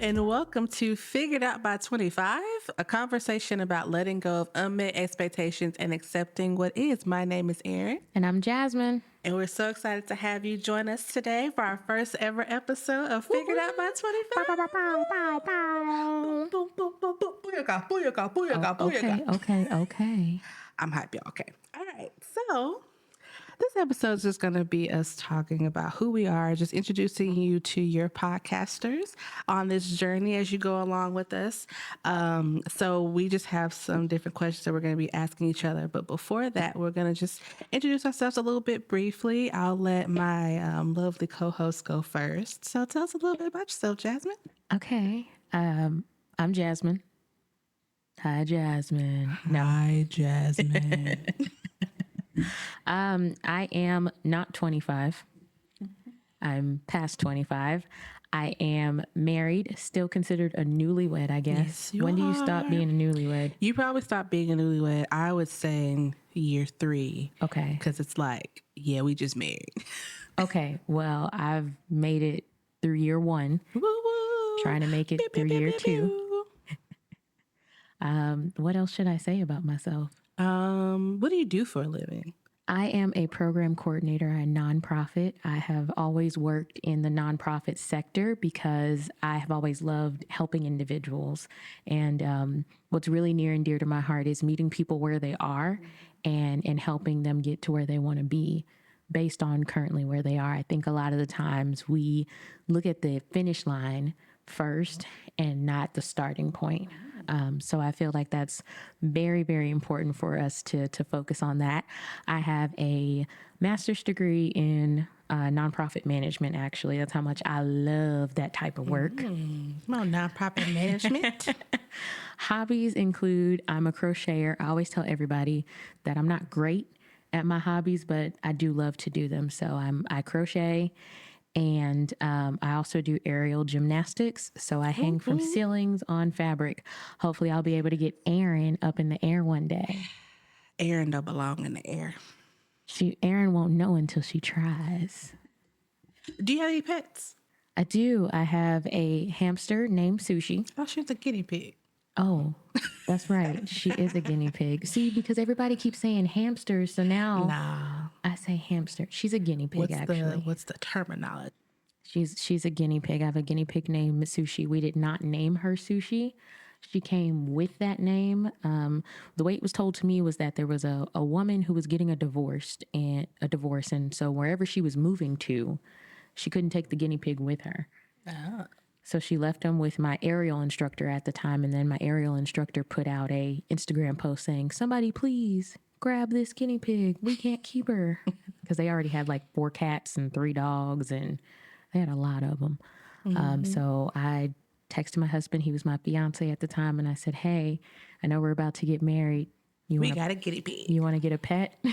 and welcome to Figured Out by 25, a conversation about letting go of unmet expectations and accepting what is. My name is Arin. And I'm Jazmin. And we're so excited to have you join us today for our first ever episode of Figured Out by 25. Boom, boom, boom, boom. Booyaka, booyaka, booyaka, booyaka. Okay. I'm hype, y'all. Okay. All right. So this episode is just going to be us talking about who we are, just introducing you to your podcasters on this journey as you go along with us. So we just have some different questions that we're going to be asking each other. But before that, we're going to just introduce ourselves a little bit briefly. I'll let my lovely co-host go first. So tell us a little bit about yourself, Jazmin. Okay. I'm Jazmin. Hi, Jazmin. Hi, Jazmin. I am not 25. I'm past 25. I am married, still considered a newlywed, I guess. Yes, when do you stop being a newlywed? You probably stop being a newlywed, I would say in year 3. Okay. Because it's like, yeah, we just married. Okay. Well, I've made it through year 1. Woo, woo. Trying to make it Pew, through pew, year pew, 2. pew. What else should I say about myself? What do you do for a living? I am a program coordinator at a nonprofit. I have always worked in the nonprofit sector because I have always loved helping individuals. And what's really near and dear to my heart is meeting people where they are and helping them get to where they want to be based on currently where they are. I think a lot of the times we look at the finish line first and not the starting point. So I feel like that's very, very important for us to focus on that. I have a master's degree in nonprofit management, actually. That's how much I love that type of work. Nonprofit management. Hobbies include, I'm a crocheter. I always tell everybody that I'm not great at my hobbies, but I do love to do them. So I crochet. And I also do aerial gymnastics. So I hang from ceilings on fabric. Hopefully I'll be able to get Arin up in the air one day. Arin don't belong in the air. Arin won't know until she tries. Do you have any pets? I do. I have a hamster named Sushi. Oh, she's a guinea pig. Oh, that's right. She is a guinea pig. See, because everybody keeps saying hamster, so now I say hamster. She's a guinea pig, actually. What's the terminology? She's a guinea pig. I have a guinea pig named Sushi. We did not name her Sushi. She came with that name. The way it was told to me was that there was a woman who was getting a divorce, and so wherever she was moving to, she couldn't take the guinea pig with her. Oh. So she left him with my aerial instructor at the time, and then my aerial instructor put out a Instagram post saying, "Somebody please grab this guinea pig. We can't keep her." Because they already had like 4 cats and 3 dogs, and they had a lot of them. So I texted my husband. He was my fiance at the time, and I said, "Hey, I know we're about to get married. We got a guinea pig. You want to get a pet?"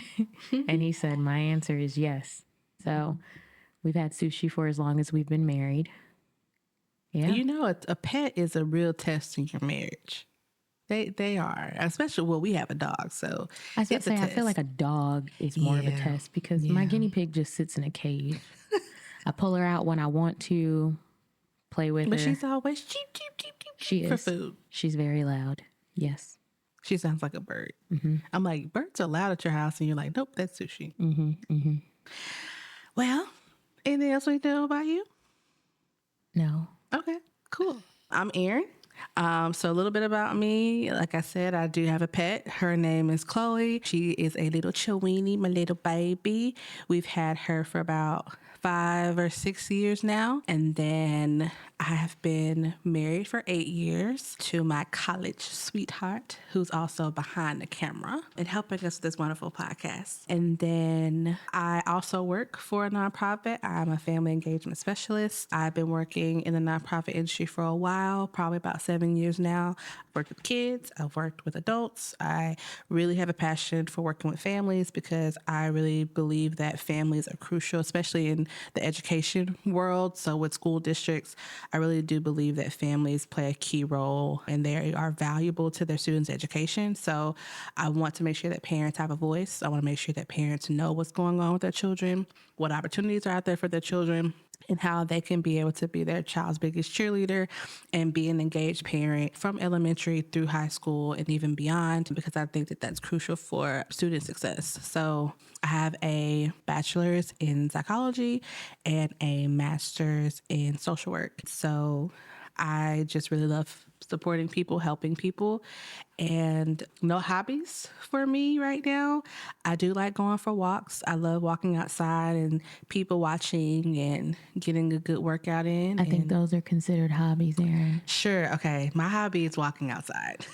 And he said, "My answer is yes." So we've had Sushi for as long as we've been married. Yeah. You know, a pet is a real test in your marriage. They are, especially, well, we have a dog, so I was going to say, I feel like a dog is more of a test because my guinea pig just sits in a cage. I pull her out when I want to play with her. But she's always cheep, cheep, cheep, cheep, she for is. food. She's very loud. Yes. She sounds like a bird. Mm-hmm. I'm like, birds are loud at your house, and you're like, nope, that's Sushi. Mm-hmm. Mm-hmm. Well, anything else we know about you? No. Okay, cool. I'm Arin. So a little bit about me. Like I said, I do have a pet. Her name is Chloe. She is a little Chiweenie, my little baby. We've had her for about 5 or 6 years now. And then I have been married for 8 years to my college sweetheart, who's also behind the camera and helping us with this wonderful podcast. And then I also work for a nonprofit. I'm a family engagement specialist. I've been working in the nonprofit industry for a while, probably about 7 years now. I've worked with kids. I've worked with adults. I really have a passion for working with families because I really believe that families are crucial, especially in the education world. So with school districts, I really do believe that families play a key role and they are valuable to their students' education. So I want to make sure that parents have a voice. I want to make sure that parents know what's going on with their children, what opportunities are out there for their children. and how they can be able to be their child's biggest cheerleader and be an engaged parent from elementary through high school and even beyond, because I think that that's crucial for student success. So I have a bachelor's in psychology and a master's in social work. So I just really love supporting people, helping people, and no hobbies for me right now. I do like going for walks. I love walking outside and people watching and getting a good workout in. I think And those are considered hobbies, Erin. sure, okay, my hobby is walking outside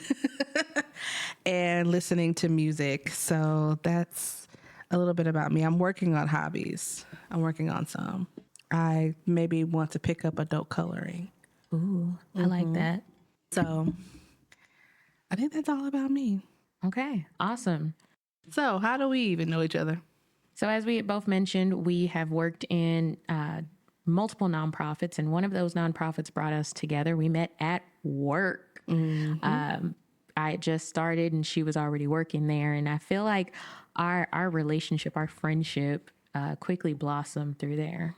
and listening to music. So that's a little bit about me. I'm working on hobbies. I'm working on some. I maybe want to pick up adult coloring. Ooh, I like that. So I think that's all about me. Okay, awesome. So, how do we even know each other? So, as we both mentioned, we have worked in multiple nonprofits, and one of those nonprofits brought us together. We met at work. I had just started, and she was already working there, and I feel like our relationship, our friendship, quickly blossomed through there.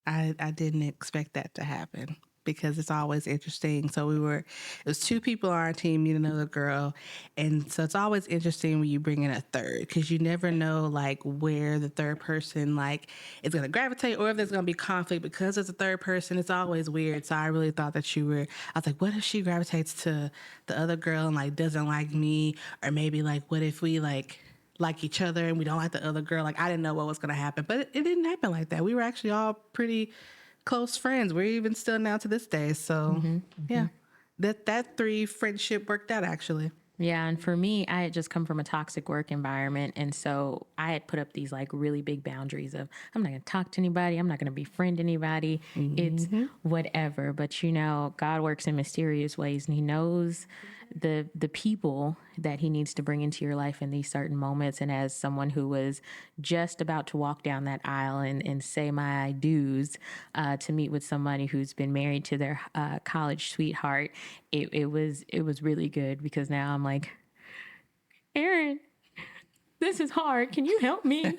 I didn't expect that to happen because it's always interesting. So it was two people on our team, me and another girl. And so it's always interesting when you bring in a third, because you never know like where the third person like is going to gravitate, or if there's going to be conflict because it's a third person. It's always weird. So I really thought that I was like, what if she gravitates to the other girl and like doesn't like me? Or maybe like, what if we like each other and we don't like the other girl? Like, I didn't know what was going to happen, but it didn't happen like that. We were actually all pretty close friends. We're even still now to this day. So yeah, that three friendship worked out actually. Yeah, and for me, I had just come from a toxic work environment, and so I had put up these like really big boundaries of I'm not going to talk to anybody, I'm not going to befriend anybody. It's whatever. But you know, God works in mysterious ways, and He knows the people that He needs to bring into your life in these certain moments. And as someone who was just about to walk down that aisle and say my I do's to meet with somebody who's been married to their college sweetheart, it was really good, because now I'm like, Erin, this is hard. Can you help me?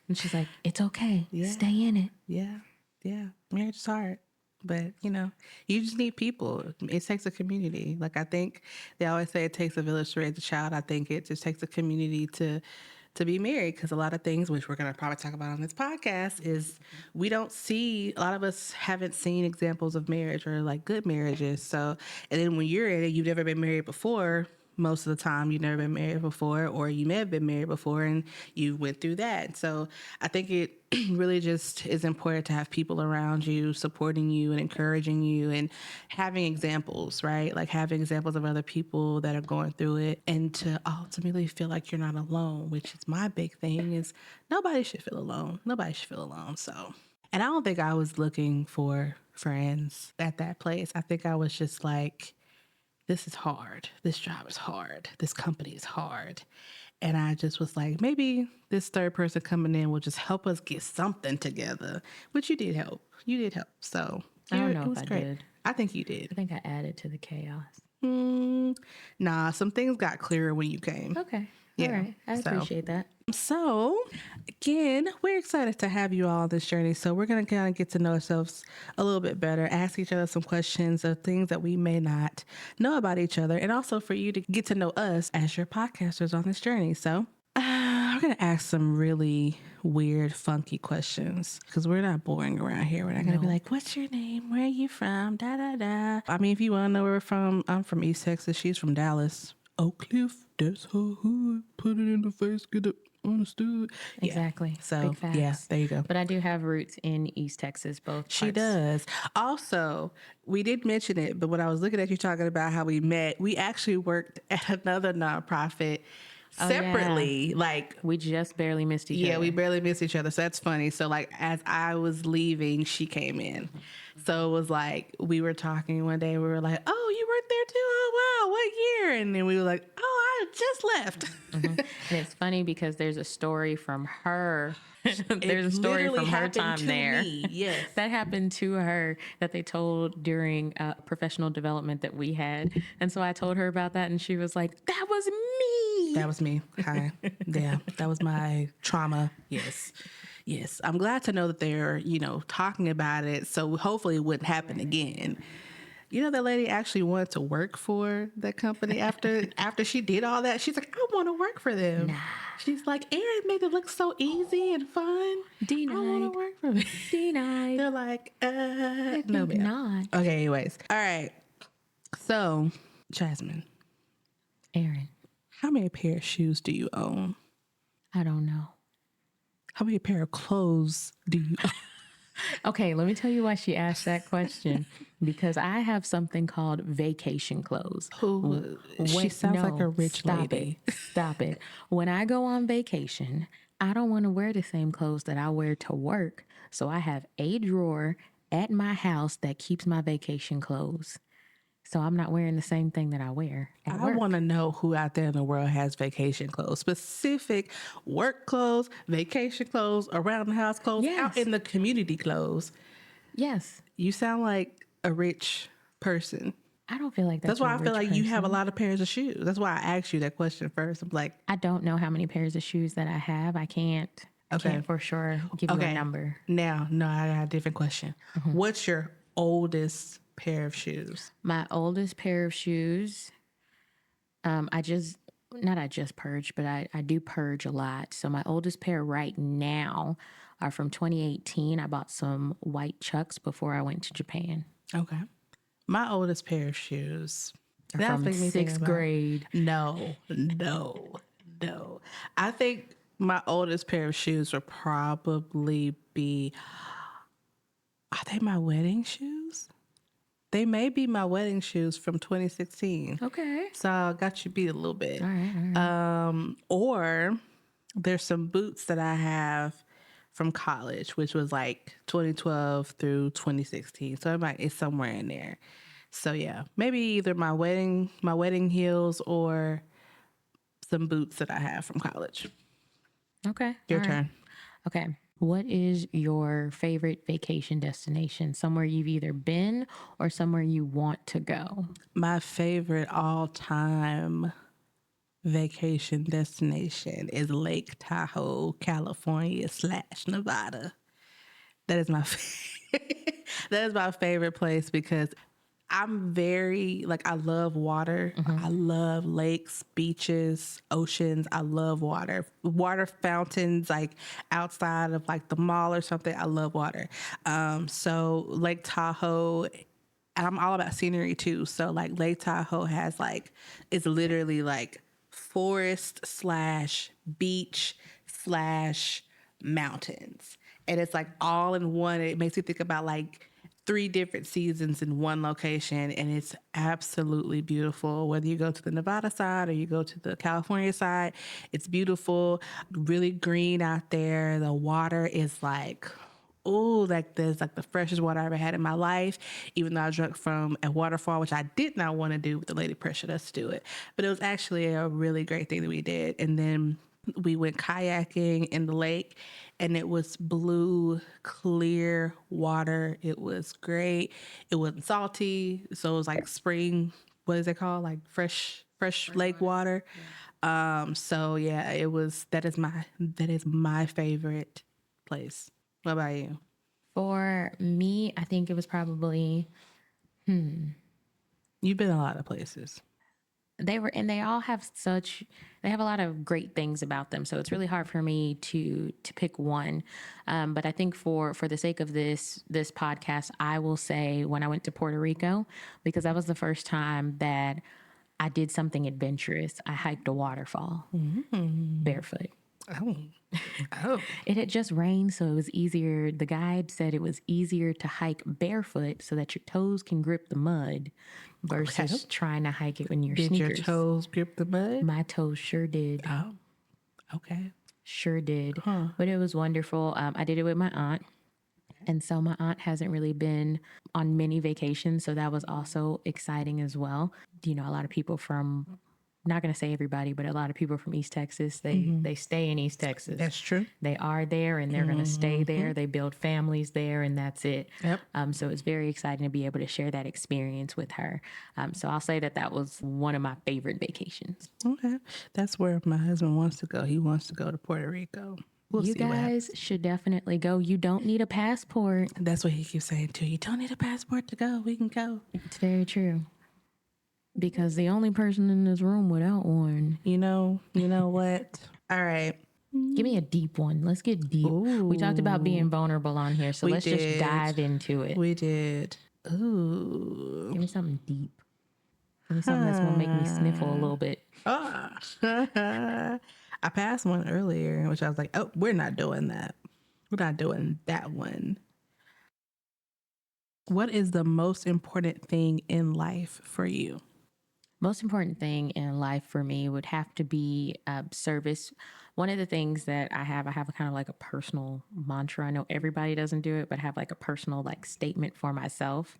And she's like, it's okay. Yeah. Stay in it. Yeah. Yeah. Marriage is hard. But, you know, you just need people. It takes a community. Like, I think they always say it takes a village to raise a child. I think it just takes a community to be married, because a lot of things, which we're going to probably talk about on this podcast, is we don't see, a lot of us haven't seen examples of marriage or like good marriages. So, and then when you're in it, you've never been married before. Most of the time you've never been married before, or you may have been married before and you went through that. So I think it really just is important to have people around you supporting you and encouraging you and having examples, right? Like having examples of other people that are going through it, and to ultimately feel like you're not alone, which is my big thing, is nobody should feel alone. Nobody should feel alone. So, and I don't think I was looking for friends at that place. I think I was just like, this is hard. This job is hard. This company is hard. And I just was like, maybe this third person coming in will just help us get something together, which you did help. You did help. So I don't it know was if I great. did. I think you I did. think I added to the chaos. Nah, some things got clearer when you came. Okay. Yeah. All right. I So- appreciate that. So, again, we're excited to have you all on this journey. So, we're going to kind of get to know ourselves a little bit better, ask each other some questions of things that we may not know about each other, and also for you to get to know us as your podcasters on this journey. So, we're going to ask some really weird, funky questions, because we're not boring around here. We're not going to be like, what's your name? Where are you from? Da, da, da. I mean, if you want to know where we're from, I'm from East Texas. She's from Dallas. Oak Cliff, that's her hood. Put it in the face, get it understood. Yeah. Exactly. So, Big facts. yeah, there you go. But I do have roots in East Texas, both She parts. does. Also, we did mention it, but when I was looking at you talking about how we met, we actually worked at another nonprofit separately. Like, We just barely missed each yeah, other. we barely missed each other. So that's funny. So like as I was leaving, she came in. So it was like we were talking one day. We were like, "Oh, you worked there too? Oh wow, what year?" And then we were like, "Oh, I just left." And it's funny because there's a story from her. There's a story literally from her happened time to there. me. Yes. That happened to her, that they told during professional development that we had. And so I told her about that, and she was like, that was me. That was me. Hi. Yeah, that was my trauma. Yes. Yes, I'm glad to know that they're, talking about it. So hopefully it wouldn't happen again. You know, that lady actually wanted to work for that company after she did all that. She's like, I want to work for them. Nah. She's like, Aaron made it look so easy and fun. I want to Denied. work for them. Denied. They're like, I no, think ma'am. not. Okay, anyways. All right. So, Jasmine, Aaron, how many pair of shoes do you own? I don't know. How many pair of clothes do you own? Okay, let me tell you why she asked that question. Because I have something called vacation clothes. Who? She sounds like a No, rich stop lady. it. Stop it. When I go on vacation, I don't want to wear the same clothes that I wear to work. So I have a drawer at my house that keeps my vacation clothes. So I'm not wearing the same thing that I wear at I work. want to know who out there in the world has vacation clothes, specific work clothes, vacation clothes, around the house clothes, out Yes. in the community clothes. Yes. You sound like a rich person. I don't feel like That's that's a why I feel rich like you have a person. lot of pairs of shoes. That's why I asked you that question first. I'm like, I don't know how many pairs of shoes that I have. I can't okay, for sure give you a okay. number. Now, no, I got a different question. What's your oldest pair of shoes? My oldest pair of shoes, I just not I just purge, but I do purge a lot. So my oldest pair right now are from 2018. I bought some white Chucks before I went to Japan. Okay. My oldest pair of shoes. They're That's from making me think sixth about. grade. No, no, no. I think my oldest pair of shoes would probably be. Are they my wedding shoes? They may be my wedding shoes from 2016. Okay. So I got you beat a little bit. All right. All right. Or there's some boots that I have from college, which was like 2012 through 2016. So it's somewhere in there. So yeah, maybe either my wedding heels or some boots that I have from college. Okay. Your All right. turn. Okay. What is your favorite vacation destination? Somewhere you've either been or somewhere you want to go? My favorite all-time vacation destination is Lake Tahoe, California / Nevada. That is my that is my favorite place because I'm very like I love water. I love lakes, beaches, oceans. I love water. Water fountains like outside of like the mall or something. I love water. So Lake Tahoe, and I'm all about scenery too. So like Lake Tahoe has like it's literally like forest / beach / mountains. And it's like all in one. It makes me think about like 3 different seasons in one location, and it's absolutely beautiful. Whether you go to the Nevada side or you go to the California side, it's beautiful, really green out there. The water is like, oh, like there's like the freshest water I ever had in my life, even though I drank from a waterfall, which I did not want to do, but the lady pressured us to do it. But it was actually a really great thing that we did. And then we went kayaking in the lake, and it was blue, clear water. It was great. It wasn't salty. So it was like spring, what is it called? Like fresh lake water. So yeah, that is my favorite place. What about you? For me, I think it was probably You've been a lot of places. they all have they have a lot of great things about them. So it's really hard for me to pick one. But I think for the sake of this podcast, I will say when I went to Puerto Rico, because that was the first time that I did something adventurous. I hiked a waterfall barefoot. Oh, oh, It had just rained, so it was easier. The guide said it was easier to hike barefoot so that your toes can grip the mud versus trying to hike it in your did your sneakers. toes grip the mud? My toes sure did. Oh, okay. Sure did. But it was wonderful. I did it with my aunt. And so my aunt hasn't really been on many vacations. So that was also exciting as well. You know, a lot of people from, not going to say everybody, but a lot of people from East Texas, they stay in East Texas. That's true. They are there and they're going to stay there. They build families there and that's it. Yep. So it's very exciting to be able to share that experience with her. So I'll say that was one of my favorite vacations. Okay. That's where my husband wants to go. He wants to go to Puerto Rico. We'll You see what happens. guys should definitely go. You don't need a passport. That's what he keeps saying too. You don't need a passport to go. We can go. It's very true. Because the only person in this room without one. You know what? All right. Give me a deep one. Let's get deep. We talked about being vulnerable on here, so We let's just did. dive into it. We did. Ooh. Give me something deep. Give me something that's gonna make me sniffle a little bit. Ah. I passed one earlier, which I was like, oh, we're not doing that. We're not doing that one. What is the most important thing in life for you? Most important thing in life for me would have to be service. One of the things that I have a kind of like a personal mantra. I know everybody doesn't do it, but I have like a personal like statement for myself.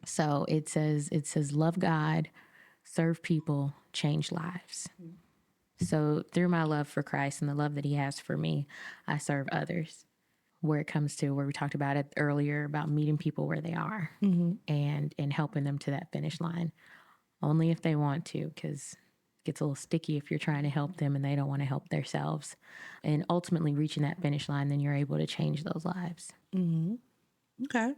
So it says love God, serve people, change lives. So through my love for Christ and the love that he has for me, I serve others. Where it comes to where we talked about it earlier about meeting people where they are and helping them to that finish line. Only if they want to, because it gets a little sticky if you're trying to help them and they don't want to help themselves. And ultimately reaching that finish line, then you're able to change those lives. Okay.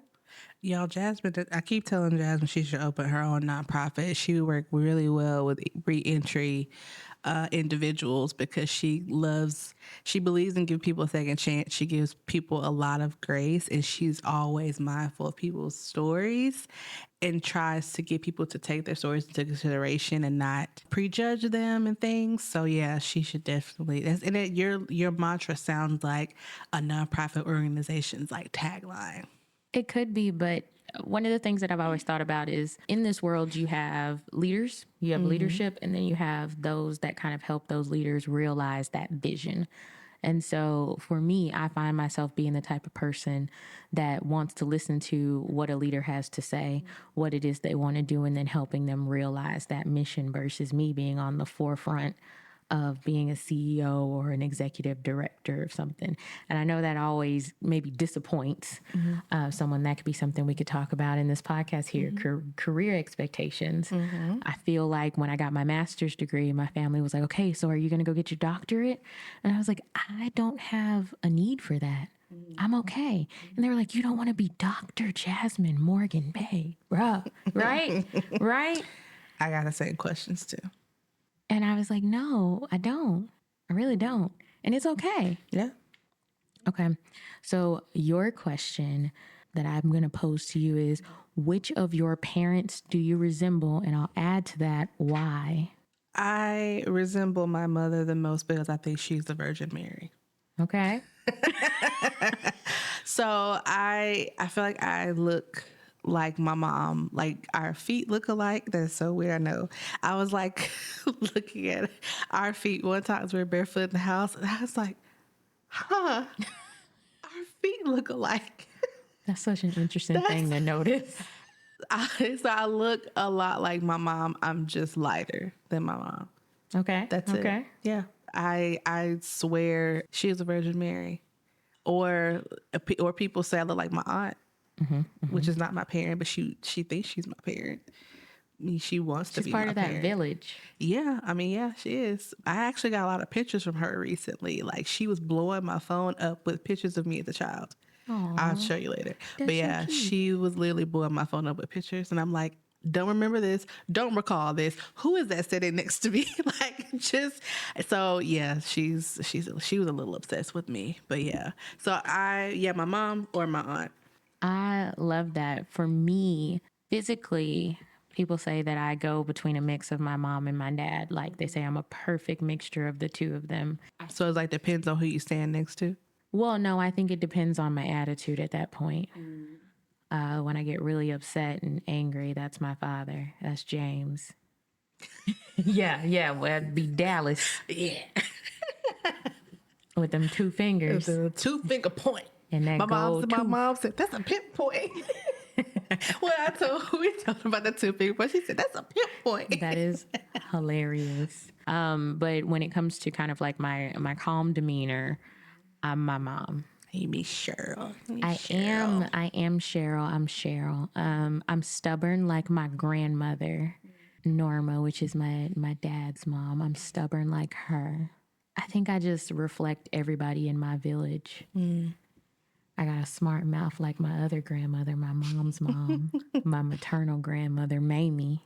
Y'all, Jazmin, I keep telling Jazmin she should open her own nonprofit. She would work really well with reentry individuals because she believes in giving people a second chance. She gives people a lot of grace and she's always mindful of people's stories and tries to get people to take their stories into consideration and not prejudge them and things. So yeah, she should definitely. Your mantra sounds like a nonprofit organization's like tagline. It could be, but one of the things that I've always thought about is in this world, you have leaders, you have leadership, and then you have those that kind of help those leaders realize that vision. And so for me, I find myself being the type of person that wants to listen to what a leader has to say, what it is they want to do, and then helping them realize that mission versus me being on the forefront of being a CEO or an executive director of something. And I know that always maybe disappoints someone. That could be something we could talk about in this podcast here, career expectations. I feel like when I got my master's degree, my family was like, okay, so are you going to go get your doctorate? And I was like, I don't have a need for that. I'm okay. And they were like, you don't want to be Dr. Jazmin Morgan Bay, bruh. Right? Right? I got the same questions too. And I was like, no, I don't. I really don't. And it's okay. Yeah. Okay. So, your question that I'm going to pose to you is which of your parents do you resemble? And I'll add to that, why? I resemble my mother the most because I think she's the Virgin Mary. Okay. So I feel like I look like my mom. Like our feet look alike. That's so weird. I know. I was like looking at our feet one time as we were barefoot in the house, and I was like, "Huh, our feet look alike." That's such an interesting thing to notice. So I look a lot like my mom. I'm just lighter than my mom. Okay. That's it. Yeah. I swear she is a Virgin Mary. Or people say I look like my aunt, which is not my parent, but she thinks she's my parent. I mean, she wants to She's be part my of that parent. village. Yeah, I mean, yeah, she is. I actually got a lot of pictures from her recently. Like she was blowing my phone up with pictures of me as a child. I'll show you later. But That's so yeah, cute. she was literally blowing my phone up with pictures, and I'm like, don't remember this, don't recall this. Who is that sitting next to me? Like, just so yeah, she was a little obsessed with me. But yeah, so my mom or my aunt. I love that. For me, physically, people say that I go between a mix of my mom and my dad. Like they say I'm a perfect mixture of the two of them. So it's like depends on who you stand next to. Well, no, I think it depends on my attitude at that point. When I get really upset and angry, that's my father. That's James. Yeah. Well, that'd be Dallas Yeah, with them two fingers the 2-finger point. and that My gold tooth. mom said that's a pinpoint. Well, we talked about the 2-finger point. She said that's a pinpoint. That is hilarious. But when it comes to kind of like my calm demeanor, I'm my mom. Hey, me Cheryl. I am Cheryl. I'm Cheryl. I'm stubborn like my grandmother, Norma, which is my dad's mom. I'm stubborn like her. I think I just reflect everybody in my village. I got a smart mouth like my other grandmother, my mom's mom, my maternal grandmother, Mamie.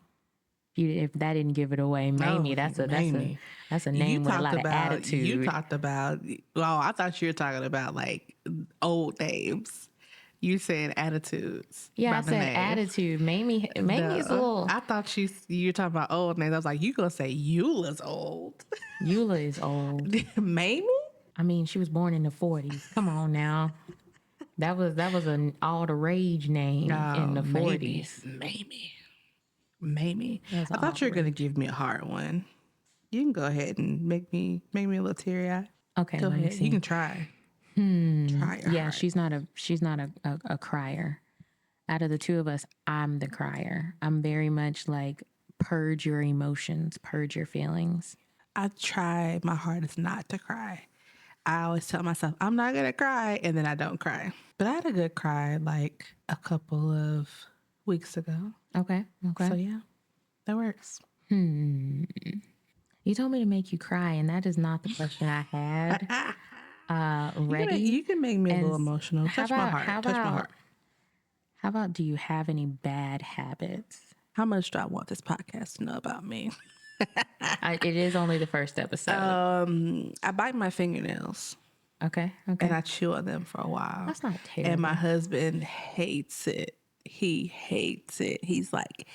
If that didn't give it away, Mamie, Oh, Mamie. that's a You name with a talked lot of about, you attitude. talked about, well, I thought you were talking about like old names. You said attitudes Yeah, I by the said name. attitude. Mamie's a Duh. little. I thought you were talking about old names. I was like, you gonna say Eula's old. Eula is old. Mamie? I mean, she was born in the 40s. Come on now. That was an all the rage name in the Mamie. 40s. Mamie. That was I all thought the you were gonna rage. give me a hard one. You can go ahead and make me a little teary eyed. Okay, Go let me ahead. You see. can try. Try your Yeah, heart. she's not a crier. Out of the two of us, I'm the crier. I'm very much like purge your emotions, purge your feelings. I try my hardest not to cry. I always tell myself I'm not gonna cry, and then I don't cry. But I had a good cry like a couple of weeks ago. Okay, okay. So yeah, that works. You told me to make you cry, and that is not the question I had ready. You can make me a And little emotional. how Touch my about heart. how Touch my about heart. how about do you have any bad habits? How much do I want this podcast to know about me? It is only the first episode. I bite my fingernails Okay, and okay. I chew on them for a while. That's not And my terrible. husband hates it. He hates it. He's like,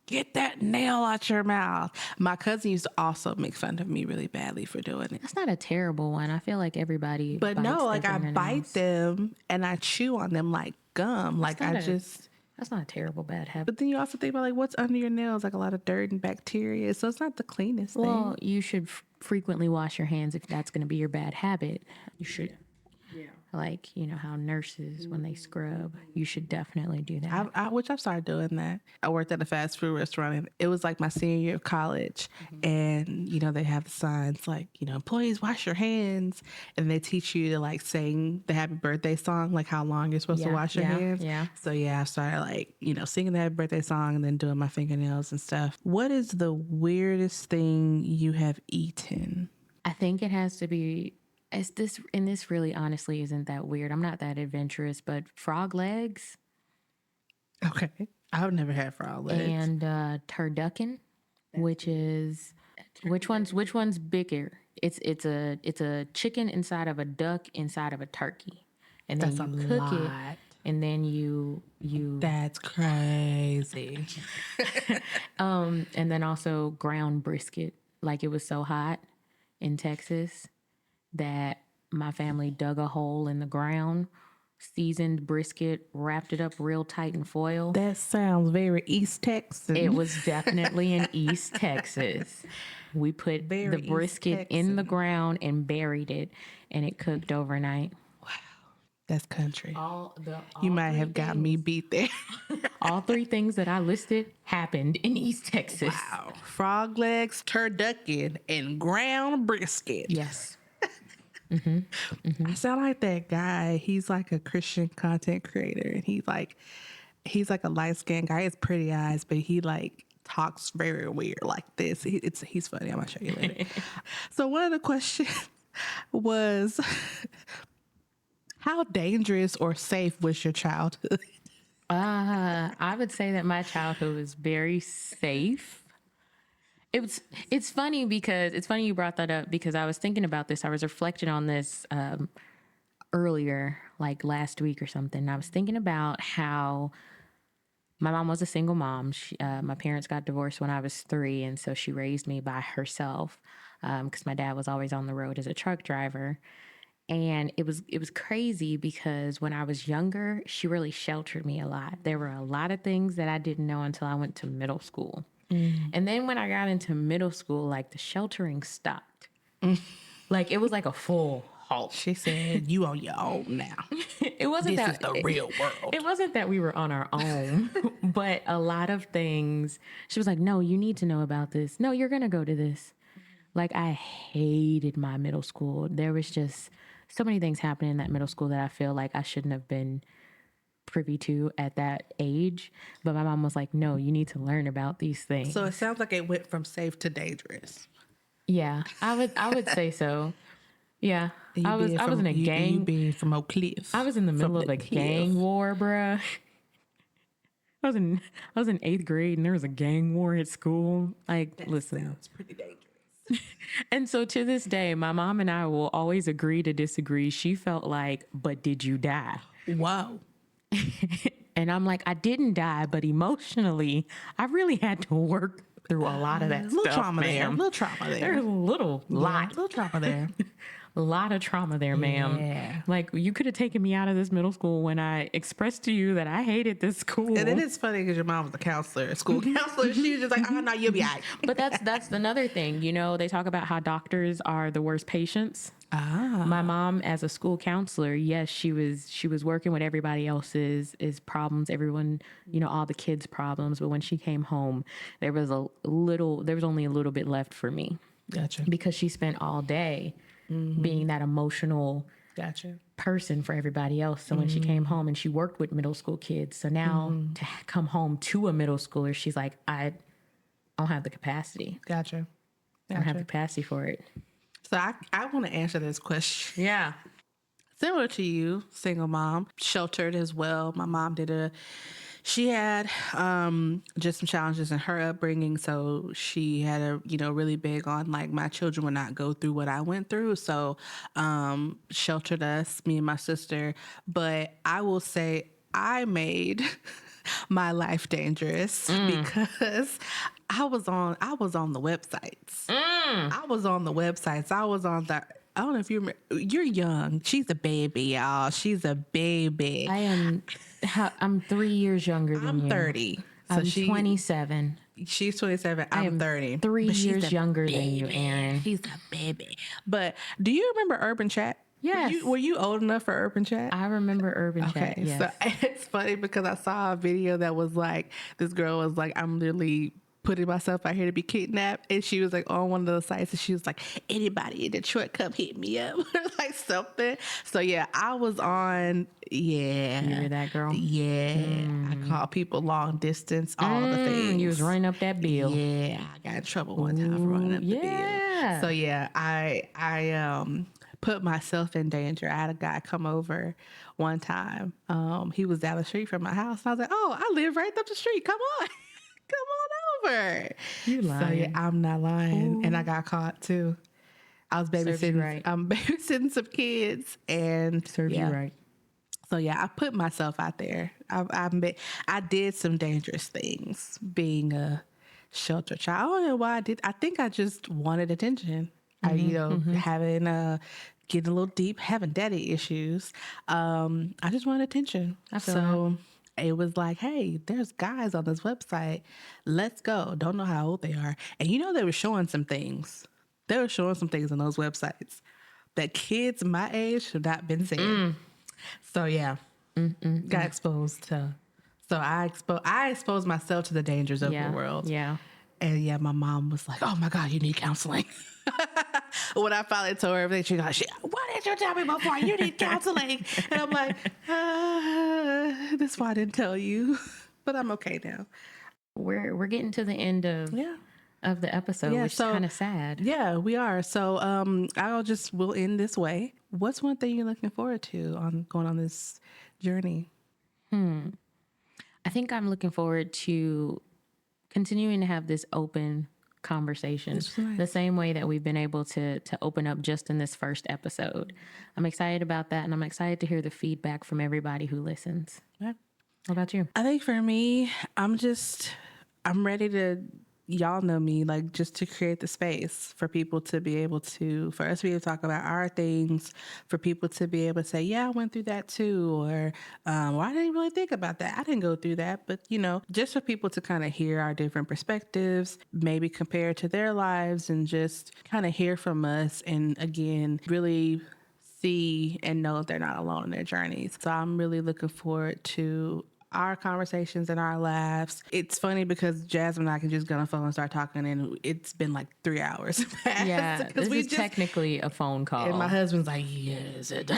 get that nail out your mouth. My cousin used to also make fun of me really badly for doing it. That's not a terrible one. I feel like everybody But bites no, their like I bite fingernails. them and I chew on them like gum. That's Like not I a just, that's not a terrible bad habit. but then you also think about like what's under your nails, like a lot of dirt and bacteria. So it's not the cleanest Well, thing. you should frequently wash your hands if that's going to be your bad habit. You should, like, you know how nurses, when they scrub, you should definitely do that. Which I've started doing that. I worked at a fast food restaurant and it was like my senior year of college. And, they have the signs like, employees wash your hands. And they teach you to like sing the happy birthday song, like how long you're supposed to Yeah, wash your yeah, hands. yeah. So yeah, I started like, singing the happy birthday song and then doing my fingernails and stuff. What is the weirdest thing you have eaten? I think it has to be, and this really honestly isn't that weird. I'm not that adventurous, but frog legs Okay. I've never had frog legs. and turducken, which one's bigger? It's a chicken inside of a duck inside of a turkey, and then That's you a cook it, lot. and then you That's crazy. and then also ground brisket. Like it was so hot in Texas that my family dug a hole in the ground, seasoned brisket, wrapped it up real tight in foil. That sounds very East Texan. It was definitely in East Texas. We put Very the East brisket in the Texan. ground and buried it, and it cooked overnight. That's country. All You might have got me beat there. all three things that I listed happened in East Texas. Wow. Frog legs, turducken, and ground brisket. Yes. I sound like that guy. He's like a Christian content creator, and he's like a light skinned guy. He has pretty eyes, but he like talks very weird like this. He's funny. I'm gonna show you later. So one of the questions was, how dangerous or safe was your childhood? I would say that my childhood was very safe. It's funny you brought that up because I was thinking about this. I was reflecting on this earlier, like last week or something. And I was thinking about how my mom was a single mom. My parents got divorced when I was 3, and so she raised me by herself because my dad was always on the road as a truck driver. And it was crazy because when I was younger, she really sheltered me a lot. There were a lot of things that I didn't know until I went to middle school. And then when I got into middle school, like the sheltering stopped. Like it was like a full halt. She said, "You on your own now. It wasn't This that is the real world." it wasn't that we were on our own, but a lot of things. She was like, "No, you need to know about this. No, you're gonna go to this." Like I hated my middle school. There was just so many things happening in that middle school that I feel like I shouldn't have been privy to at that age. But my mom was like, "No, you need to learn about these things." So it sounds like it went from safe to dangerous. Yeah, I would say so. Yeah. And I was in a you gang. being from Oak Cliff. I was in the middle of a gang war, bruh. I was in I was in 8th grade and there was a gang war at school. Like, That listen. sounds pretty dangerous. And so to this day, my mom and I will always agree to disagree. She felt like, but did you die? Whoa. And I'm like, I didn't die, but emotionally, I really had to work through a lot of that Little stuff, trauma there. ma'am. Little trauma there. There's a lot. Little trauma there. A lot of trauma there, ma'am. Yeah. Like, you could have taken me out of this middle school when I expressed to you that I hated this school. And it is funny because your mom was a counselor, a school counselor. She was just like, oh, no, you'll be all right. But that's another thing. You know, they talk about how doctors are the worst patients. My mom, as a school counselor, yes, she was working with everybody else's problems, everyone, you know, all the kids' problems. But when she came home, there was only a little bit left for me. Gotcha. Because she spent all day being that emotional Gotcha. person for everybody else. So when she came home and she worked with middle school kids, so now to come home to a middle schooler, she's like, I don't have the capacity. Gotcha. I don't have the capacity for it. So I want to answer this question. Yeah. Similar to you, single mom, sheltered as well. My mom she had just some challenges in her upbringing. So she had really big on like my children would not go through what I went through. So sheltered us, me and my sister. But I will say I made my life dangerous because I was on the websites. I was on the websites. I was on the, I don't know if you remember, you're young. She's a baby, y'all. She's a baby. I'm 3 years younger than you. I'm 30. So I'm 27. She's 27. I'm 30. 3 But she's years a younger baby. than you, Arin. She's a baby. But do you remember Urban Chat? Yes. Were you old enough for Urban Chat? I remember Urban Chat. Okay, Yes. so it's funny because I saw a video that was like, this girl was like, I'm literally putting myself out here to be kidnapped. And she was like on one of those sites and she was like, anybody in Detroit, come hit me up or like something. So yeah, I was on, yeah. You were that girl? Yeah. I called people long distance, all the things. You was running up that bill. Yeah. I got in trouble one time for running up the bill. So yeah, I put myself in danger. I had a guy come over one time. He was down the street from my house. And I was like, oh, I live right up the street. Come on. Come on over. You lying. So yeah, I'm not lying. And I got caught too. I was babysitting. Right. I'm babysitting some kids and Serves you right. So yeah, I put myself out there. I did some dangerous things being a shelter child. I don't know why I did. I think I just wanted attention. Having getting a little deep, having daddy issues. I just wanted attention. So it was like, hey, there's guys on this website. Let's go. Don't know how old they are. And they were showing some things. They were showing some things on those websites that kids my age should not been seeing. So yeah, got exposed to. So I exposed myself to the dangers of the world. Yeah. And yeah, my mom was like, "Oh my God, you need counseling." When I finally told her everything, she goes, "Why didn't you tell me before? You need counseling." And I'm like, "This is why I didn't tell you." But I'm okay now. We're getting to the end of the episode, which is kind of sad. Yeah, we are. So we'll end this way. What's one thing you're looking forward to on going on this journey? I think I'm looking forward to continuing to have this open conversation, the same way that we've been able to open up just in this first episode. I'm excited about that, and I'm excited to hear the feedback from everybody who listens. Yeah. What about you? I think for me, I'm ready to, y'all know me, like just to create the space for people to be able to, for us to be able to talk about our things, for people to be able to say, yeah, I went through that too, or well, I didn't really think about that. I didn't go through that. But, just for people to kind of hear our different perspectives, maybe compare to their lives and just kind of hear from us. And again, really see and know that they're not alone in their journeys. So I'm really looking forward to our conversations and our laughs. It's funny because Jazmin and I can just get on the phone and start talking, and it's been like 3 hours past. Yeah, this is technically a phone call. And my husband's like, yes, it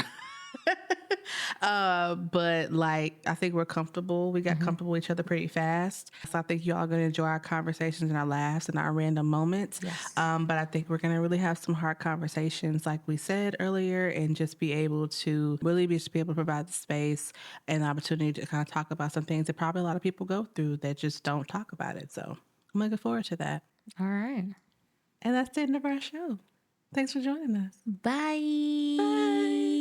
But like, I think we're comfortable. We got comfortable with each other pretty fast. So I think you all going to enjoy our conversations and our laughs and our random moments. Yes. But I think we're going to really have some hard conversations, like we said earlier, and just be able to really just be able to provide the space and the opportunity to kind of talk about some things that probably a lot of people go through that just don't talk about it. So I'm looking forward to that. All right. And that's the end of our show. Thanks for joining us. Bye. Bye.